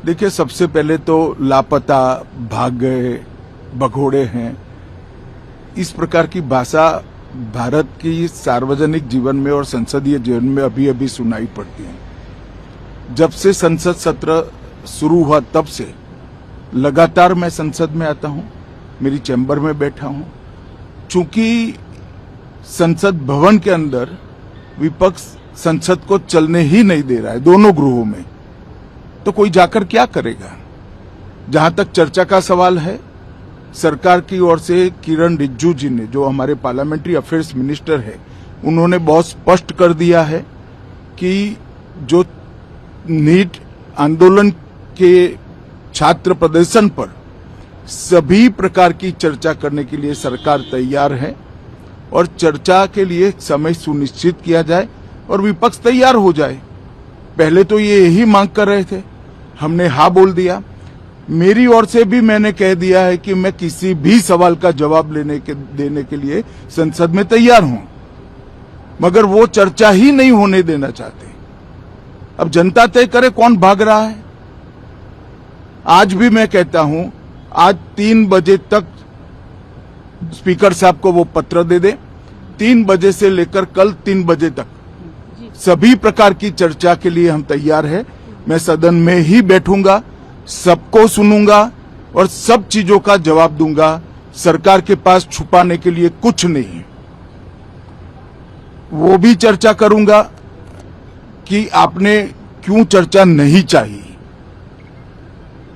देखिए, सबसे पहले तो लापता, भाग गए, भगोड़े हैं, इस प्रकार की भाषा भारत की सार्वजनिक जीवन में और संसदीय जीवन में अभी अभी सुनाई पड़ती है। जब से संसद सत्र शुरू हुआ तब से लगातार मैं संसद में आता हूं, मेरी चैम्बर में बैठा हूं। चूंकि संसद भवन के अंदर विपक्ष संसद को चलने ही नहीं दे रहा है, दोनों गृहों में, तो कोई जाकर क्या करेगा। जहां तक चर्चा का सवाल है, सरकार की ओर से किरण रिजिजू जी ने, जो हमारे पार्लियामेंट्री अफेयर्स मिनिस्टर है, उन्होंने बहुत स्पष्ट कर दिया है कि जो नीट आंदोलन के छात्र प्रदर्शन पर सभी प्रकार की चर्चा करने के लिए सरकार तैयार है और चर्चा के लिए समय सुनिश्चित किया जाए और विपक्ष तैयार हो जाए। पहले तो ये यही मांग कर रहे थे, हमने हाँ बोल दिया। मेरी ओर से भी मैंने कह दिया है कि मैं किसी भी सवाल का जवाब देने के लिए संसद में तैयार हूं, मगर वो चर्चा ही नहीं होने देना चाहते। अब जनता तय करे कौन भाग रहा है। आज भी मैं कहता हूं, आज 3 बजे तक स्पीकर साहब को वो पत्र दे दे। 3 बजे से लेकर कल 3 बजे तक सभी प्रकार की चर्चा के लिए हम तैयार हैं। मैं सदन में ही बैठूंगा, सबको सुनूंगा और सब चीजों का जवाब दूंगा। सरकार के पास छुपाने के लिए कुछ नहीं। वो भी चर्चा करूंगा कि आपने क्यों चर्चा नहीं चाहिए।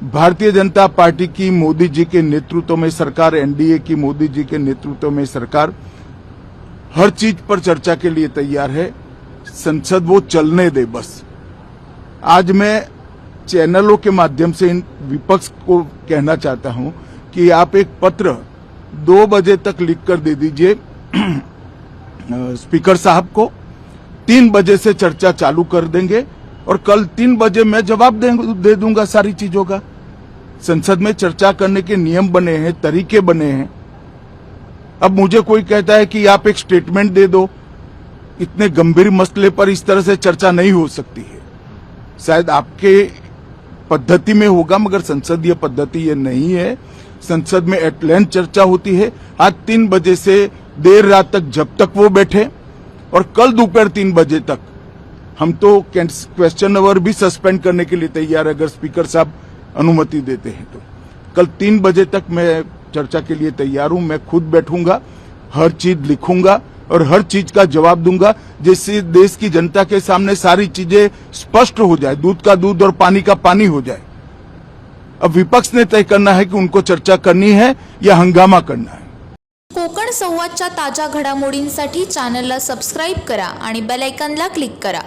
भारतीय जनता पार्टी की मोदी जी के नेतृत्व में सरकार, एनडीए की मोदी जी के नेतृत्व में सरकार हर चीज पर चर्चा के लिए तैयार है। संसद वो चलने दे बस। आज मैं चैनलों के माध्यम से इन विपक्ष को कहना चाहता हूं कि आप एक पत्र 2 बजे तक लिखकर दे दीजिए स्पीकर साहब को। 3 बजे से चर्चा चालू कर देंगे और कल 3 बजे मैं जवाब दे दूंगा सारी चीजों का। संसद में चर्चा करने के नियम बने हैं, तरीके बने हैं। अब मुझे कोई कहता है कि आप एक स्टेटमेंट दे दो। इतने गंभीर मसले पर इस तरह से चर्चा नहीं हो सकती है। शायद आपके पद्धति में होगा, मगर संसदीय पद्धति ये नहीं है। संसद में एट लेंथ चर्चा होती है। आज 3 बजे से देर रात तक, जब तक वो बैठे, और कल दोपहर 3 बजे तक हम तो क्वेश्चन आवर भी सस्पेंड करने के लिए तैयार है, अगर स्पीकर साहब अनुमति देते हैं तो। कल 3 बजे तक मैं चर्चा के लिए तैयार हूं। मैं खुद बैठूंगा, हर चीज लिखूंगा और हर चीज का जवाब दूंगा, जिससे देश की जनता के सामने सारी चीजें स्पष्ट हो जाए, दूध का दूध और पानी का पानी हो जाए। अब विपक्ष ने तय करना है कि उनको चर्चा करनी है या हंगामा करना है। कोकण संवादच्या ताज्या घडामोडींसाठी चॅनलला सबस्क्राइब करा आणि बेल आयकॉनला क्लिक करा।